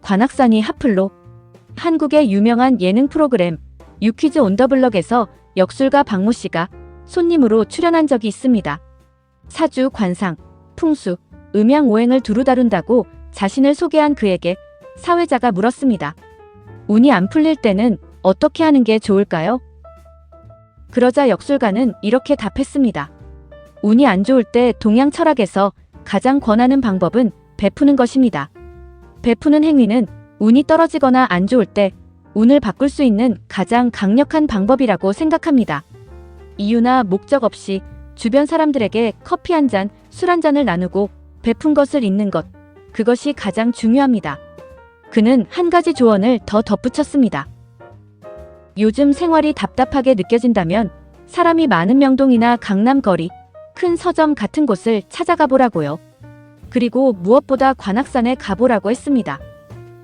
관악산이 핫플로. 한국의 유명한 예능 프로그램 유퀴즈 온 더 블럭에서 역술가 박모 씨가 손님으로 출연한 적이 있습니다. 사주, 관상, 풍수, 음양 오행을 두루 다룬다고 자신을 소개한 그에게 사회자가 물었습니다. 운이 안 풀릴 때는 어떻게 하는 게 좋을까요? 그러자 역술가는 이렇게 답했습니다. 운이 안 좋을 때 동양 철학에서 가장 권하는 방법은 베푸는 것입니다. 베푸는 행위는 운이 떨어지거나 안 좋을 때 운을 바꿀 수 있는 가장 강력한 방법이라고 생각합니다. 이유나 목적 없이 주변 사람들에게 커피 한 잔, 술 한 잔을 나누고 베푼 것을 잊는 것, 그것이 가장 중요합니다. 그는 한 가지 조언을 더 덧붙였습니다. 요즘 생활이 답답하게 느껴진다면 사람이 많은 명동이나 강남 거리, 큰 서점 같은 곳을 찾아가 보라고요. 그리고 무엇보다 관악산에 가보라고 했습니다.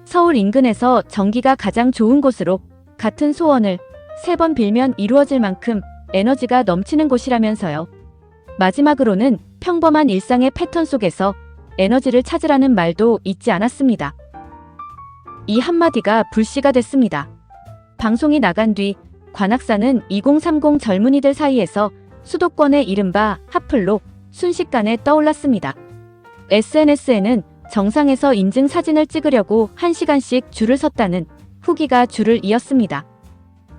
서울 인근에서 전기가 가장 좋은 곳으로 같은 소원을 3번 빌면 이루어질 만큼 에너지가 넘치는 곳이라면서요. 마지막으로는 평범한 일상의 패턴 속에서 에너지를 찾으라는 말도 잊지 않았습니다. 이 한마디가 불씨가 됐습니다. 방송이 나간 뒤 관악산은 2030 젊은이들 사이에서 수도권의 이른바 핫플로 순식간에 떠올랐습니다. SNS에는 정상에서 인증 사진을 찍으려고 1시간씩 줄을 섰다는 후기가 줄을 이었습니다.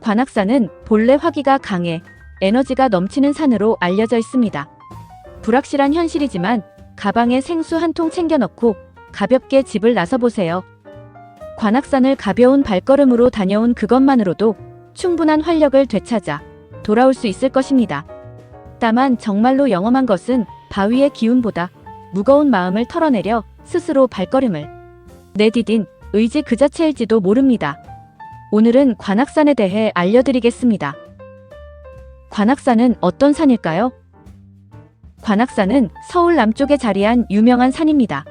관악산은 본래 화기가 강해 에너지가 넘치는 산으로 알려져 있습니다. 불확실한 현실이지만 가방에 생수 한 통 챙겨 넣고 가볍게 집을 나서보세요. 관악산을 가벼운 발걸음으로 다녀온 그것만으로도 충분한 활력을 되찾아 돌아올 수 있을 것입니다. 다만 정말로 영험한 것은 바위의 기운보다 무거운 마음을 털어내려 스스로 발걸음을 내디딘 의지 그 자체일지도 모릅니다. 오늘은 관악산에 대해 알려드리겠습니다. 관악산은 어떤 산일까요? 관악산은 서울 남쪽에 자리한 유명한 산입니다.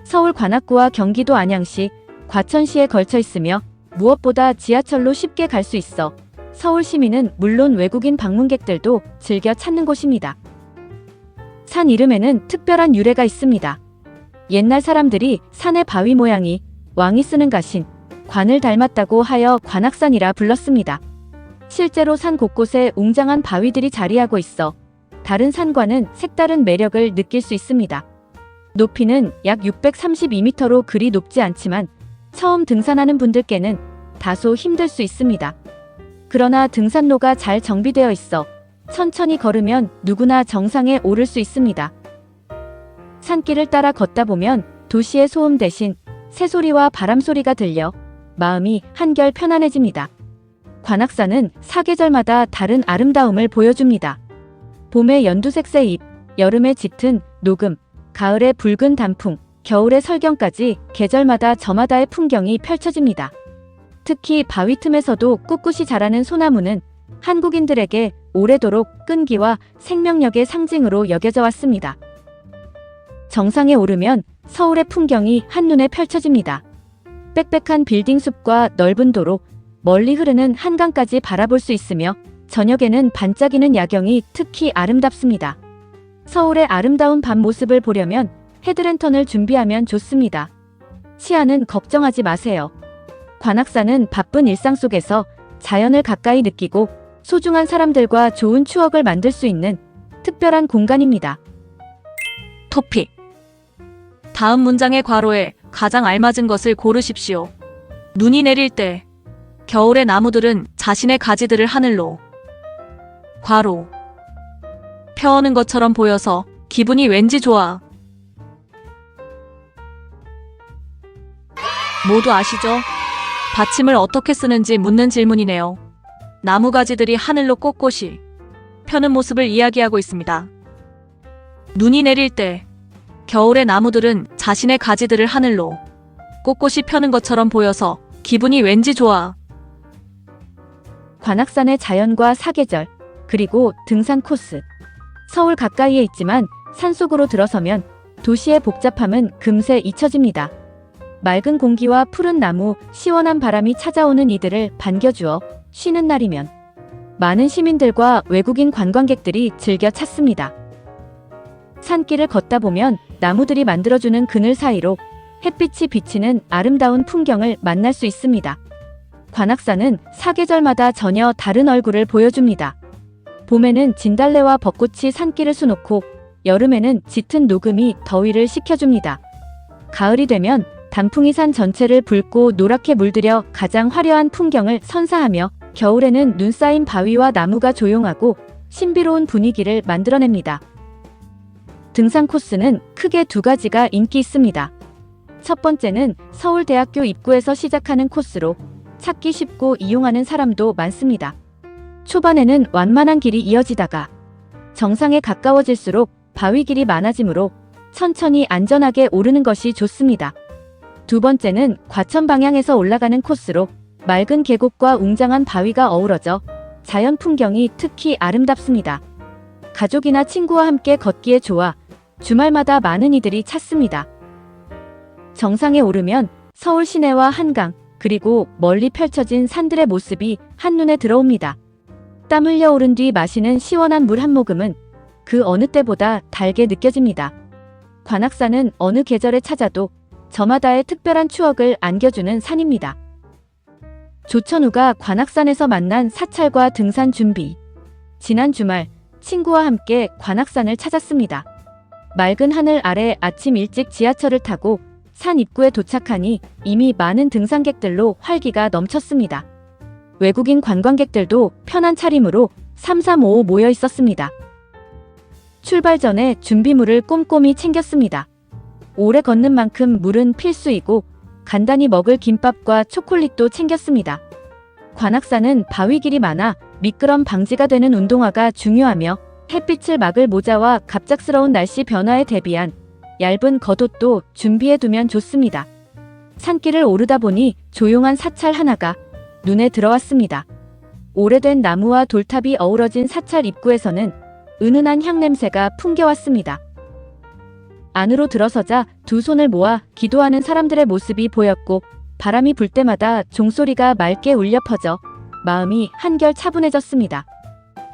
서울 관악구와 경기도 안양시, 과천시에 걸쳐 있으며 무엇보다 지하철로 쉽게 갈 수 있어 서울 시민은 물론 외국인 방문객들도 즐겨 찾는 곳입니다. 산 이름에는 특별한 유래가 있습니다. 옛날 사람들이 산의 바위 모양이 왕이 쓰는 가신, 관을 닮았다고 하여 관악산이라 불렀습니다. 실제로 산 곳곳에 웅장한 바위들이 자리하고 있어 다른 산과는 색다른 매력을 느낄 수 있습니다. 높이는 약 632m로 그리 높지 않지만 처음 등산하는 분들께는 다소 힘들 수 있습니다. 그러나 등산로가 잘 정비되어 있어 천천히 걸으면 누구나 정상에 오를 수 있습니다. 산길을 따라 걷다 보면 도시의 소음 대신 새소리와 바람소리가 들려 마음이 한결 편안해집니다. 관악산은 사계절마다 다른 아름다움을 보여줍니다. 봄의 연두색 새잎, 여름의 짙은 녹음, 가을의 붉은 단풍, 겨울의 설경까지 계절마다 저마다의 풍경이 펼쳐집니다. 특히 바위 틈에서도 꿋꿋이 자라는 소나무는 한국인들에게 오래도록 끈기와 생명력의 상징으로 여겨져 왔습니다. 정상에 오르면 서울의 풍경이 한눈에 펼쳐집니다. 빽빽한 빌딩 숲과 넓은 도로, 멀리 흐르는 한강까지 바라볼 수 있으며 저녁에는 반짝이는 야경이 특히 아름답습니다. 서울의 아름다운 밤 모습을 보려면 헤드랜턴을 준비하면 좋습니다. 시야는 걱정하지 마세요. 관악산은 바쁜 일상 속에서 자연을 가까이 느끼고 소중한 사람들과 좋은 추억을 만들 수 있는 특별한 공간입니다. 토픽. 다음 문장의 괄호에 가장 알맞은 것을 고르십시오. 눈이 내릴 때 겨울의 나무들은 자신의 가지들을 하늘로. 괄호. 펴오는 것처럼 보여서 기분이 왠지 좋아. 모두 아시죠? 받침을 어떻게 쓰는지 묻는 질문이네요. 나무 가지들이 하늘로 꼿꼿이 펴는 모습을 이야기하고 있습니다. 눈이 내릴 때 겨울의 나무들은 자신의 가지들을 하늘로 꼿꼿이 펴는 것처럼 보여서 기분이 왠지 좋아. 관악산의 자연과 사계절, 그리고 등산 코스. 서울 가까이에 있지만 산속으로 들어서면 도시의 복잡함은 금세 잊혀집니다. 맑은 공기와 푸른 나무, 시원한 바람이 찾아오는 이들을 반겨주어 쉬는 날이면 많은 시민들과 외국인 관광객들이 즐겨 찾습니다. 산길을 걷다 보면 나무들이 만들어주는 그늘 사이로 햇빛이 비치는 아름다운 풍경을 만날 수 있습니다. 관악산은 사계절마다 전혀 다른 얼굴을 보여줍니다. 봄에는 진달래와 벚꽃이 산길을 수놓고 여름에는 짙은 녹음이 더위를 식혀줍니다. 가을이 되면 단풍이 산 전체를 붉고 노랗게 물들여 가장 화려한 풍경을 선사하며 겨울에는 눈 쌓인 바위와 나무가 조용하고 신비로운 분위기를 만들어냅니다. 등산 코스는 크게 두 가지가 인기 있습니다. 첫 번째는 서울대학교 입구에서 시작하는 코스로 찾기 쉽고 이용하는 사람도 많습니다. 초반에는 완만한 길이 이어지다가 정상에 가까워질수록 바위 길이 많아지므로 천천히 안전하게 오르는 것이 좋습니다. 두 번째는 과천 방향에서 올라가는 코스로 맑은 계곡과 웅장한 바위가 어우러져 자연 풍경이 특히 아름답습니다. 가족이나 친구와 함께 걷기에 좋아 주말마다 많은 이들이 찾습니다. 정상에 오르면 서울 시내와 한강, 그리고 멀리 펼쳐진 산들의 모습이 한눈에 들어옵니다. 땀 흘려 오른 뒤 마시는 시원한 물 한 모금은 그 어느 때보다 달게 느껴집니다. 관악산은 어느 계절에 찾아도 저마다의 특별한 추억을 안겨주는 산입니다. 조천우가 관악산에서 만난 사찰과 등산 준비. 지난 주말 친구와 함께 관악산을 찾았습니다. 맑은 하늘 아래 아침 일찍 지하철을 타고 산 입구에 도착하니 이미 많은 등산객들로 활기가 넘쳤습니다. 외국인 관광객들도 편한 차림으로 삼삼오오 모여 있었습니다. 출발 전에 준비물을 꼼꼼히 챙겼습니다. 오래 걷는 만큼 물은 필수이고 간단히 먹을 김밥과 초콜릿도 챙겼습니다. 관악산은 바위길이 많아 미끄럼 방지가 되는 운동화가 중요하며 햇빛을 막을 모자와 갑작스러운 날씨 변화에 대비한 얇은 겉옷도 준비해두면 좋습니다. 산길을 오르다 보니 조용한 사찰 하나가 눈에 들어왔습니다. 오래된 나무와 돌탑이 어우러진 사찰 입구에서는 은은한 향냄새가 풍겨왔습니다. 안으로 들어서자 두 손을 모아 기도하는 사람들의 모습이 보였고 바람이 불 때마다 종소리가 맑게 울려 퍼져 마음이 한결 차분해졌습니다.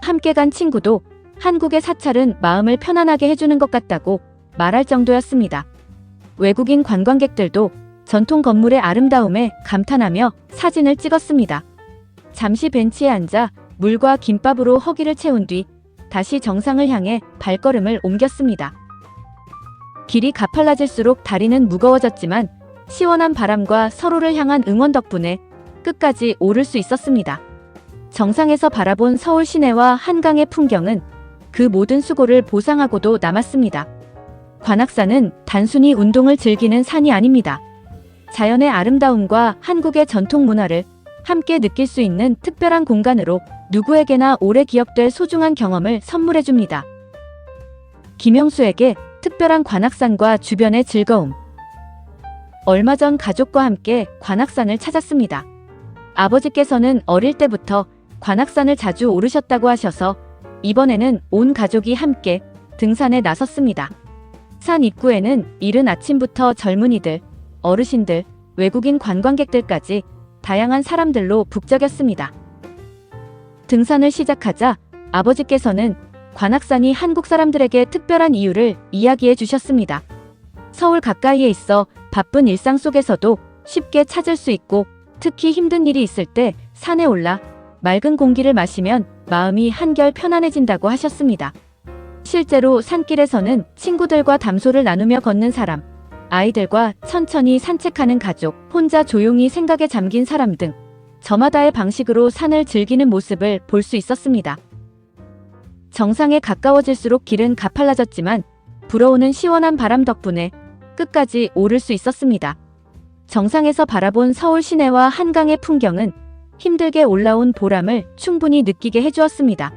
함께 간 친구도 한국의 사찰은 마음을 편안하게 해주는 것 같다고 말할 정도였습니다. 외국인 관광객들도 전통 건물의 아름다움에 감탄하며 사진을 찍었습니다. 잠시 벤치에 앉아 물과 김밥으로 허기를 채운 뒤 다시 정상을 향해 발걸음을 옮겼습니다. 길이 가팔라질수록 다리는 무거워졌지만 시원한 바람과 서로를 향한 응원 덕분에 끝까지 오를 수 있었습니다. 정상에서 바라본 서울 시내와 한강의 풍경은 그 모든 수고를 보상하고도 남았습니다. 관악산은 단순히 운동을 즐기는 산이 아닙니다. 자연의 아름다움과 한국의 전통 문화를 함께 느낄 수 있는 특별한 공간으로 누구에게나 오래 기억될 소중한 경험을 선물해줍니다. 김영수에게 특별한 관악산과 주변의 즐거움. 얼마 전 가족과 함께 관악산을 찾았습니다. 아버지께서는 어릴 때부터 관악산을 자주 오르셨다고 하셔서 이번에는 온 가족이 함께 등산에 나섰습니다. 산 입구에는 이른 아침부터 젊은이들, 어르신들, 외국인 관광객들까지 다양한 사람들로 북적였습니다. 등산을 시작하자 아버지께서는 관악산이 한국 사람들에게 특별한 이유를 이야기해 주셨습니다. 서울 가까이에 있어 바쁜 일상 속에서도 쉽게 찾을 수 있고 특히 힘든 일이 있을 때 산에 올라 맑은 공기를 마시면 마음이 한결 편안해진다고 하셨습니다. 실제로 산길에서는 친구들과 담소를 나누며 걷는 사람, 아이들과 천천히 산책하는 가족, 혼자 조용히 생각에 잠긴 사람 등 저마다의 방식으로 산을 즐기는 모습을 볼 수 있었습니다. 정상에 가까워질수록 길은 가팔라졌지만 불어오는 시원한 바람 덕분에 끝까지 오를 수 있었습니다. 정상에서 바라본 서울 시내와 한강의 풍경은 힘들게 올라온 보람을 충분히 느끼게 해주었습니다.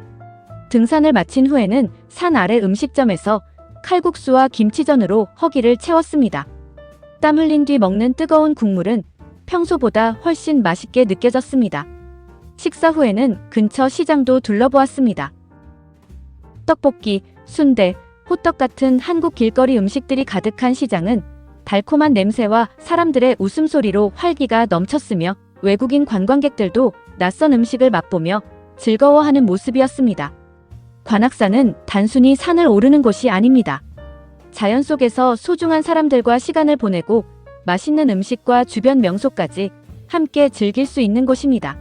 등산을 마친 후에는 산 아래 음식점에서 칼국수와 김치전으로 허기를 채웠습니다. 땀 흘린 뒤 먹는 뜨거운 국물은 평소보다 훨씬 맛있게 느껴졌습니다. 식사 후에는 근처 시장도 둘러보았습니다. 떡볶이, 순대, 호떡 같은 한국 길거리 음식들이 가득한 시장은 달콤한 냄새와 사람들의 웃음소리로 활기가 넘쳤으며 외국인 관광객들도 낯선 음식을 맛보며 즐거워하는 모습이었습니다. 관악산은 단순히 산을 오르는 곳이 아닙니다. 자연 속에서 소중한 사람들과 시간을 보내고 맛있는 음식과 주변 명소까지 함께 즐길 수 있는 곳입니다.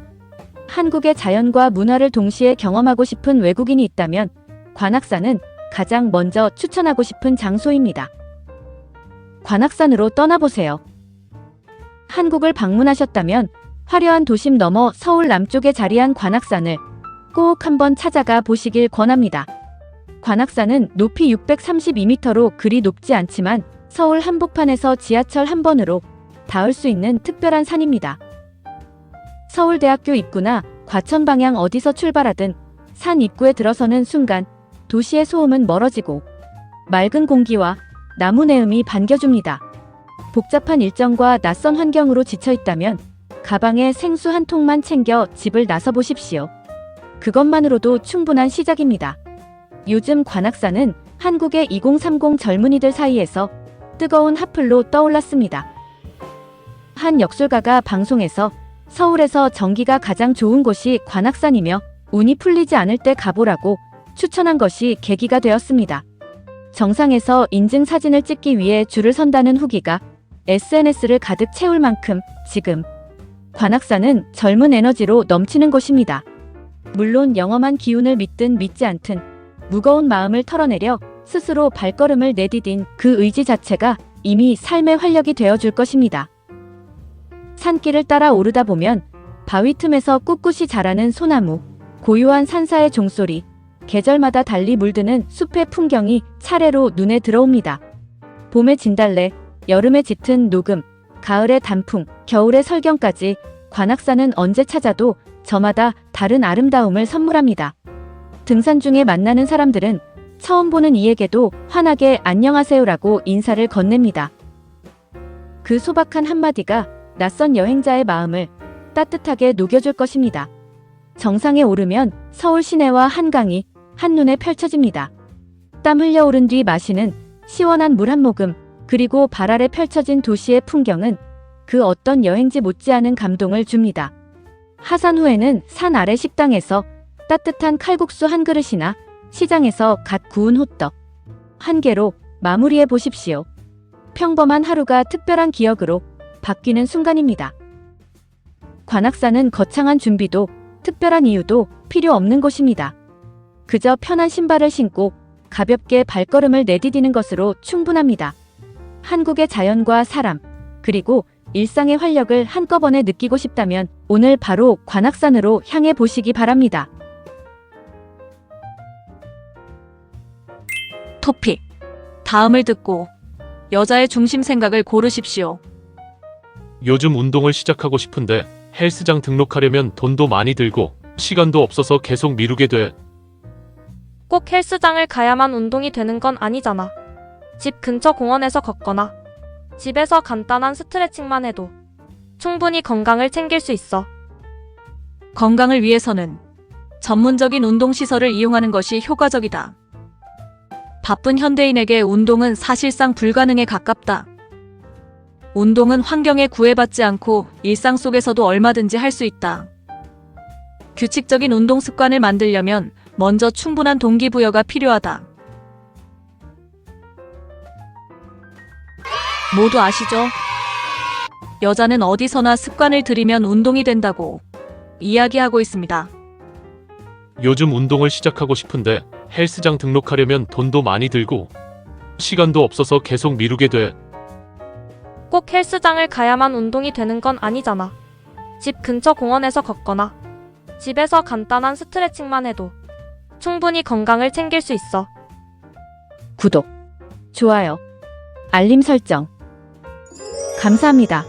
한국의 자연과 문화를 동시에 경험하고 싶은 외국인이 있다면 관악산은 가장 먼저 추천하고 싶은 장소입니다. 관악산으로 떠나보세요. 한국을 방문하셨다면 화려한 도심 너머 서울 남쪽에 자리한 관악산을 꼭 한번 찾아가 보시길 권합니다. 관악산은 높이 632m로 그리 높지 않지만 서울 한복판에서 지하철 한 번으로 닿을 수 있는 특별한 산입니다. 서울대학교 입구나 과천 방향 어디서 출발하든 산 입구에 들어서는 순간 도시의 소음은 멀어지고 맑은 공기와 나무 내음이 반겨줍니다. 복잡한 일정과 낯선 환경으로 지쳐있다면 가방에 생수 한 통만 챙겨 집을 나서 보십시오. 그것만으로도 충분한 시작입니다. 요즘 관악산은 한국의 2030 젊은이들 사이에서 뜨거운 핫플로 떠올랐습니다. 한 역술가가 방송에서 서울에서 전기가 가장 좋은 곳이 관악산이며 운이 풀리지 않을 때 가보라고 추천한 것이 계기가 되었습니다. 정상에서 인증 사진을 찍기 위해 줄을 선다는 후기가 SNS를 가득 채울 만큼 지금 관악산은 젊은 에너지로 넘치는 곳입니다. 물론 영험한 기운을 믿든 믿지 않든 무거운 마음을 털어내려 스스로 발걸음을 내디딘 그 의지 자체가 이미 삶의 활력이 되어줄 것입니다. 산길을 따라 오르다 보면 바위 틈에서 꿋꿋이 자라는 소나무, 고요한 산사의 종소리, 계절마다 달리 물드는 숲의 풍경이 차례로 눈에 들어옵니다. 봄의 진달래, 여름의 짙은 녹음, 가을의 단풍, 겨울의 설경까지 관악산은 언제 찾아도 저마다 다른 아름다움을 선물합니다. 등산 중에 만나는 사람들은 처음 보는 이에게도 환하게 안녕하세요라고 인사를 건넵니다. 그 소박한 한마디가 낯선 여행자의 마음을 따뜻하게 녹여줄 것입니다. 정상에 오르면 서울 시내와 한강이 한눈에 펼쳐집니다. 땀 흘려 오른 뒤 마시는 시원한 물 한 모금, 그리고 발 아래 펼쳐진 도시의 풍경은 그 어떤 여행지 못지않은 감동을 줍니다. 하산 후에는 산 아래 식당에서 따뜻한 칼국수 한 그릇이나 시장에서 갓 구운 호떡 한 개로 마무리해 보십시오. 평범한 하루가 특별한 기억으로 바뀌는 순간입니다. 관악산은 거창한 준비도 특별한 이유도 필요 없는 곳입니다. 그저 편한 신발을 신고 가볍게 발걸음을 내디디는 것으로 충분합니다. 한국의 자연과 사람, 그리고 일상의 활력을 한꺼번에 느끼고 싶다면 오늘 바로 관악산으로 향해 보시기 바랍니다. 토픽. 다음을 듣고 여자의 중심 생각을 고르십시오. 요즘 운동을 시작하고 싶은데 헬스장 등록하려면 돈도 많이 들고 시간도 없어서 계속 미루게 돼. 꼭 헬스장을 가야만 운동이 되는 건 아니잖아. 집 근처 공원에서 걷거나 집에서 간단한 스트레칭만 해도 충분히 건강을 챙길 수 있어. 건강을 위해서는 전문적인 운동시설을 이용하는 것이 효과적이다. 바쁜 현대인에게 운동은 사실상 불가능에 가깝다. 운동은 환경에 구애받지 않고 일상 속에서도 얼마든지 할 수 있다. 규칙적인 운동 습관을 만들려면 먼저 충분한 동기부여가 필요하다. 모두 아시죠? 여자는 어디서나 습관을 들이면 운동이 된다고 이야기하고 있습니다. 요즘 운동을 시작하고 싶은데 헬스장 등록하려면 돈도 많이 들고 시간도 없어서 계속 미루게 돼. 꼭 헬스장을 가야만 운동이 되는 건 아니잖아. 집 근처 공원에서 걷거나 집에서 간단한 스트레칭만 해도 충분히 건강을 챙길 수 있어. 구독, 좋아요, 알림 설정. 감사합니다.